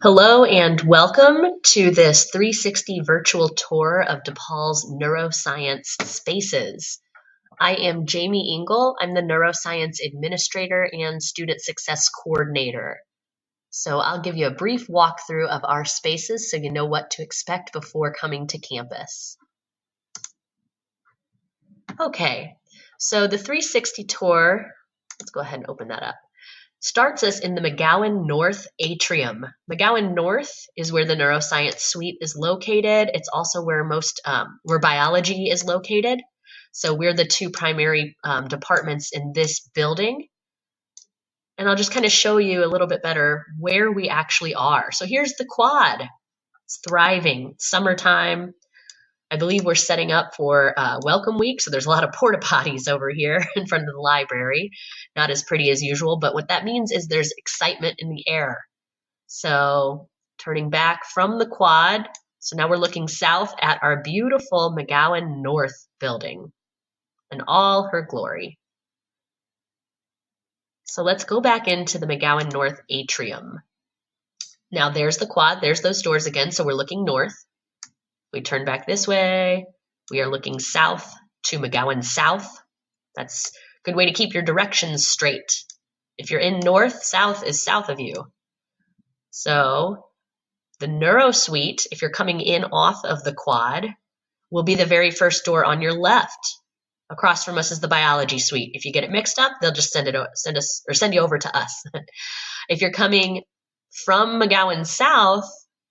Hello and welcome to this 360 virtual tour of DePaul's Neuroscience Spaces. I am Jaimie Engle. I'm the Neuroscience Administrator and Student Success Coordinator. So I'll give you a brief walkthrough of our spaces so you know what to expect before coming to campus. Okay, so the 360 tour, let's go ahead and open that up. Starts us in the McGowan North atrium. McGowan North is where the neuroscience suite is located. It's also where where biology is located. So we're the two primary departments in this building. And I'll just kind of show you a little bit better where we actually are. So here's the quad. It's thriving. Summertime. I believe we're setting up for welcome week, so there's a lot of porta potties over here in front of the library. Not as pretty as usual, but what that means is there's excitement in the air. So turning back from the quad, so now we're looking south at our beautiful McGowan North building in all her glory. So let's go back into the McGowan North atrium. Now there's the quad, there's those doors again, so we're looking north. We turn back this way. We are looking south to McGowan South. That's a good way to keep your directions straight. If you're in north, south is south of you. So the Neuro Suite, if you're coming in off of the quad, will be the very first door on your left. Across from us is the Biology Suite. If you get it mixed up, they'll just send you over to us. If you're coming from McGowan South,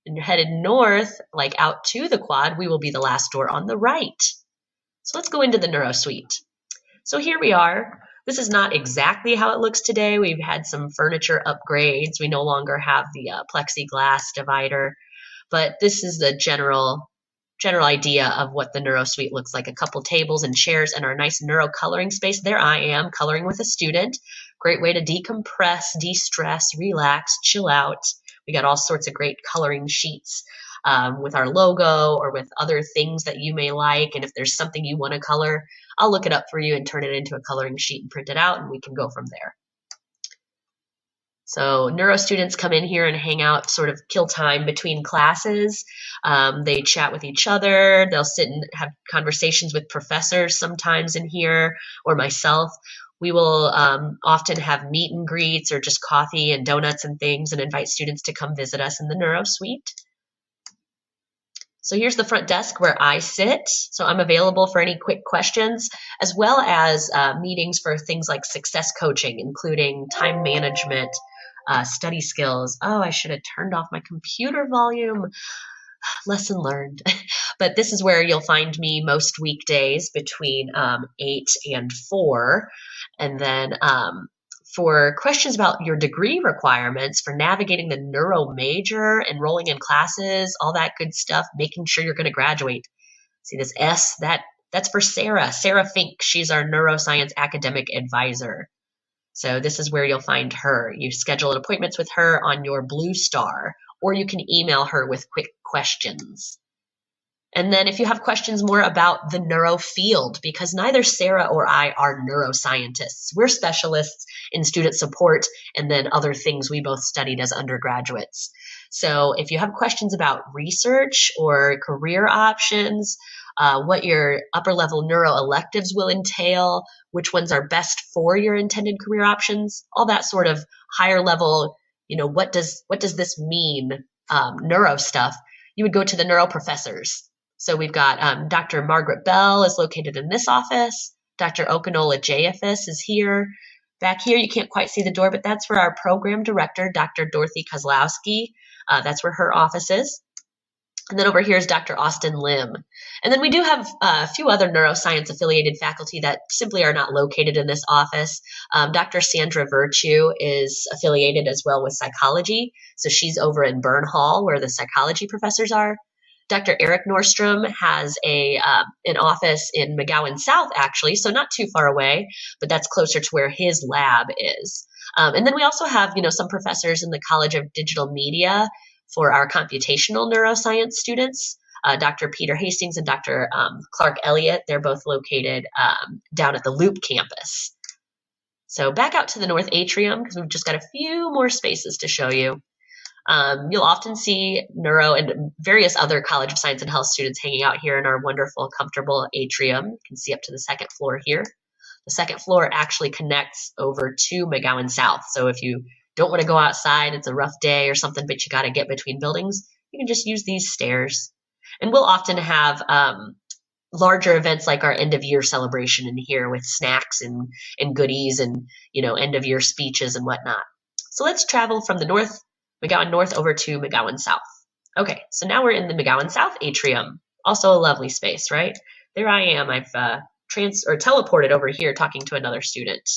and you're headed north, like out to the quad, we will be the last door on the right. So let's go into the Neuro Suite. So here we are. This is not exactly how it looks today. We've had some furniture upgrades. We no longer have the plexiglass divider, but this is the general idea of what the Neuro Suite looks like. A couple tables and chairs and our nice neuro coloring space. There I am coloring with a student. Great way to decompress, de-stress, relax, chill out. We got all sorts of great coloring sheets with our logo or with other things that you may like. And if there's something you want to color, I'll look it up for you and turn it into a coloring sheet and print it out, and we can go from there. So neuro students come in here and hang out, sort of kill time between classes. They chat with each other. They'll sit and have conversations with professors sometimes in here, or myself. We will often have meet and greets or just coffee and donuts and things and invite students to come visit us in the Neuro Suite. So here's the front desk where I sit. So I'm available for any quick questions, as well as meetings for things like success coaching, including time management, study skills. Oh, I should have turned off my computer volume. Lesson learned. But this is where you'll find me most weekdays between 8 and 4. And then for questions about your degree requirements for navigating the neuro major, enrolling in classes, all that good stuff, making sure you're going to graduate. See this S? That's for Sarah Fink. She's our neuroscience academic advisor. So this is where you'll find her. You schedule appointments with her on your Blue Star, or you can email her with quick questions. And then if you have questions more about the neuro field, because neither Sarah or I are neuroscientists. We're specialists in student support and then other things we both studied as undergraduates. So if you have questions about research or career options, what your upper level neuro electives will entail, which ones are best for your intended career options, all that sort of higher level, what does this mean, neuro stuff, you would go to the neuro professors. So we've got Dr. Margaret Bell is located in this office. Dr. Okanola Jayafis is here. Back here, you can't quite see the door, but that's where our program director, Dr. Dorothy Kozlowski, that's where her office is. And then over here is Dr. Austin Lim. And then we do have a few other neuroscience affiliated faculty that simply are not located in this office. Dr. Sandra Virtue is affiliated as well with psychology. So she's over in Byrne Hall where the psychology professors are. Dr. Eric Nordstrom has an office in McGowan South, actually, so not too far away, but that's closer to where his lab is. And then we also have, some professors in the College of Digital Media for our computational neuroscience students. Dr. Peter Hastings and Dr. Clark Elliott, they're both located down at the Loop campus. So back out to the North Atrium, because we've just got a few more spaces to show you. You'll often see neuro and various other College of Science and Health students hanging out here in our wonderful, comfortable atrium. You can see up to the second floor here. The second floor actually connects over to McGowan South. So if you don't want to go outside, it's a rough day or something, but you got to get between buildings, you can just use these stairs. And we'll often have larger events like our end of year celebration in here with snacks and goodies and, end of year speeches and whatnot. So let's travel from the McGowan North over to McGowan South. Okay, so now we're in the McGowan South atrium. Also a lovely space, right? There I am. I've teleported over here talking to another student.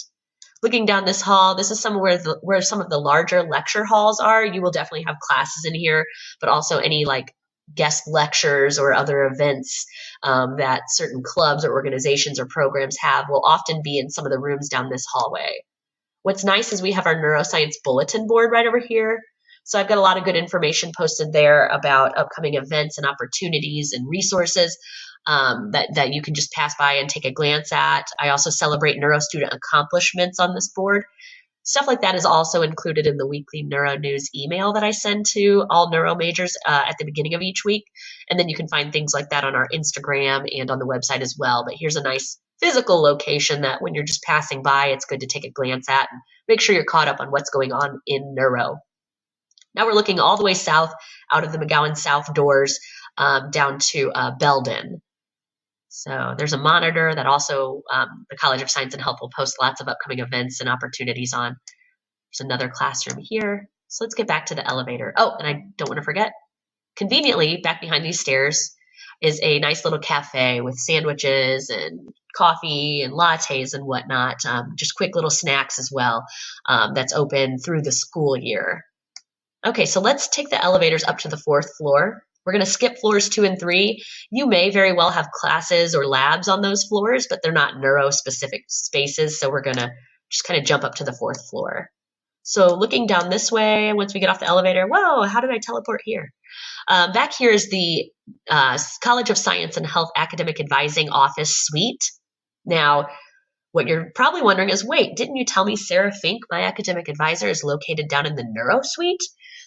Looking down this hall, this is somewhere where some of the larger lecture halls are. You will definitely have classes in here, but also any guest lectures or other events that certain clubs or organizations or programs have will often be in some of the rooms down this hallway. What's nice is we have our neuroscience bulletin board right over here. So I've got a lot of good information posted there about upcoming events and opportunities and resources that you can just pass by and take a glance at. I also celebrate neuro student accomplishments on this board. Stuff like that is also included in the weekly Neuro News email that I send to all neuro majors at the beginning of each week. And then you can find things like that on our Instagram and on the website as well. But here's a nice physical location that when you're just passing by, it's good to take a glance at and make sure you're caught up on what's going on in neuro. Now we're looking all the way south out of the McGowan South doors down to Belden. So there's a monitor that also the College of Science and Health will post lots of upcoming events and opportunities on. There's another classroom here. So let's get back to the elevator. Oh, and I don't want to forget, conveniently back behind these stairs is a nice little cafe with sandwiches and coffee and lattes and whatnot, just quick little snacks as well, that's open through the school year. Okay, so let's take the elevators up to the 4th floor. We're going to skip floors 2 and 3. You may very well have classes or labs on those floors, but they're not neuro-specific spaces, so we're going to just kind of jump up to the 4th floor. So looking down this way, once we get off the elevator, whoa, how did I teleport here? Back here is the College of Science and Health Academic Advising Office Suite. Now, what you're probably wondering is, wait, didn't you tell me Sarah Fink, my academic advisor, is located down in the Neuro Suite?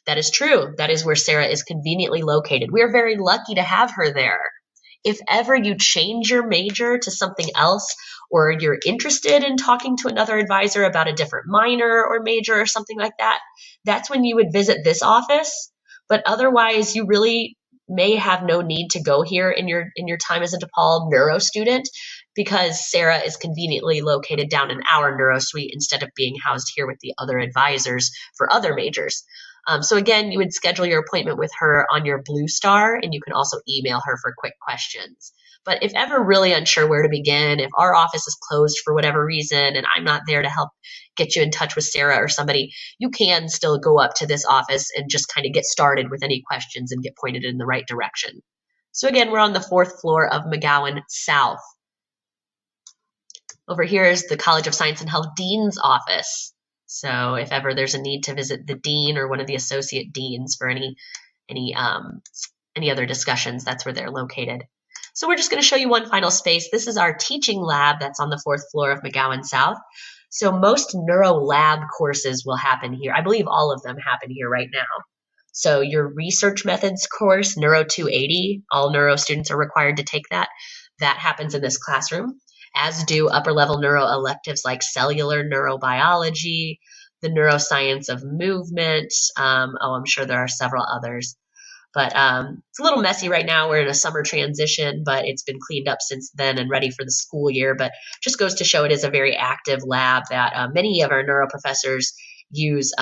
That is true. That is where Sarah is conveniently located. We are very lucky to have her there. If ever you change your major to something else, or you're interested in talking to another advisor about a different minor or major or something like that, that's when you would visit this office. But otherwise, you really may have no need to go here in your time as a DePaul Neuro student, because Sarah is conveniently located down in our Neuro Suite instead of being housed here with the other advisors for other majors. So again, you would schedule your appointment with her on your Blue Star, and you can also email her for quick questions. But if ever really unsure where to begin, if our office is closed for whatever reason and I'm not there to help get you in touch with Sarah or somebody, you can still go up to this office and just kind of get started with any questions and get pointed in the right direction. So again, we're on the 4th floor of McGowan South. Over here is the College of Science and Health Dean's office. So if ever there's a need to visit the dean or one of the associate deans for any other discussions, that's where they're located. So we're just going to show you one final space. This is our teaching lab that's on the 4th floor of McGowan South. So most neuro lab courses will happen here. I believe all of them happen here right now. So your research methods course, Neuro 280, all neuro students are required to take that. That happens in this classroom, as do upper level neuro electives like cellular neurobiology, the neuroscience of movement. I'm sure there are several others. But it's a little messy right now. We're in a summer transition, but it's been cleaned up since then and ready for the school year. But just goes to show it is a very active lab that many of our neuro professors use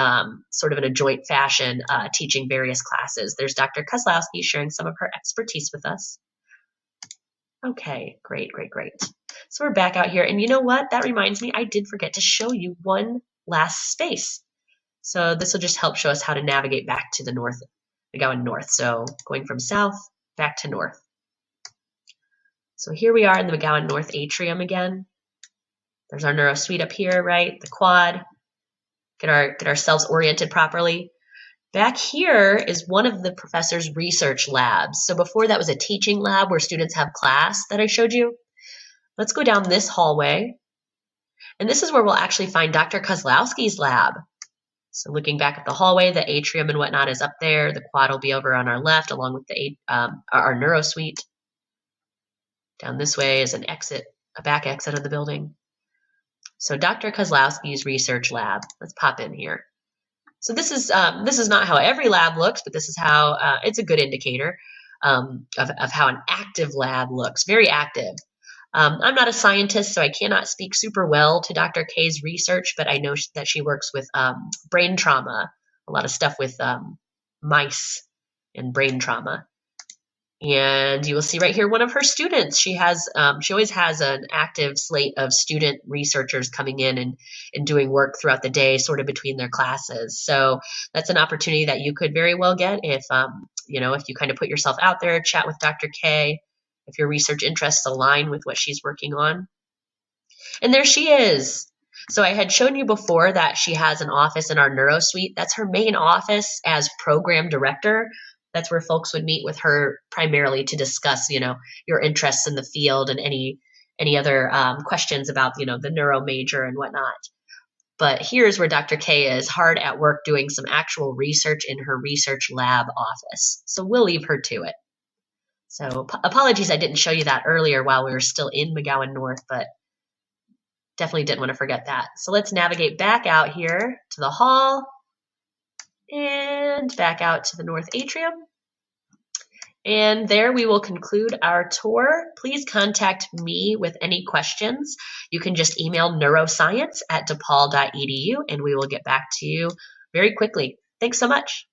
sort of in a joint fashion, teaching various classes. There's Dr. Kozlowski sharing some of her expertise with us. Okay, great. So we're back out here. And you know what? That reminds me, I did forget to show you one last space. So this will just help show us how to navigate back to the north, McGowan North. So going from south back to north. So here we are in the McGowan North atrium again. There's our neuro suite up here, right? The quad. Get ourselves oriented properly. Back here is one of the professor's research labs. So before that was a teaching lab where students have class that I showed you. Let's go down this hallway. And this is where we'll actually find Dr. Kozlowski's lab. So looking back at the hallway, the atrium and whatnot is up there. The quad will be over on our left, along with our neuro suite. Down this way is an exit, a back exit of the building. So Dr. Kozlowski's research lab. Let's pop in here. So this is not how every lab looks, but this is how it's a good indicator of how an active lab looks. Very active. I'm not a scientist, so I cannot speak super well to Dr. K's research, but I know that she works with brain trauma, a lot of stuff with mice and brain trauma. And you will see right here one of her students. She always has an active slate of student researchers coming in and doing work throughout the day, sort of between their classes. So that's an opportunity that you could very well get if if you kind of put yourself out there, chat with Dr. K, if your research interests align with what she's working on. And there she is. So I had shown you before that she has an office in our neuro suite. That's her main office as program director. That's where folks would meet with her primarily to discuss, your interests in the field and any other questions about, the neuro major and whatnot. But here's where Dr. K is hard at work doing some actual research in her research lab office. So we'll leave her to it. So apologies I didn't show you that earlier while we were still in McGowan North, but definitely didn't want to forget that. So let's navigate back out here to the hall and back out to the North Atrium. And there we will conclude our tour. Please contact me with any questions. You can just email neuroscience@depaul.edu and we will get back to you very quickly. Thanks so much.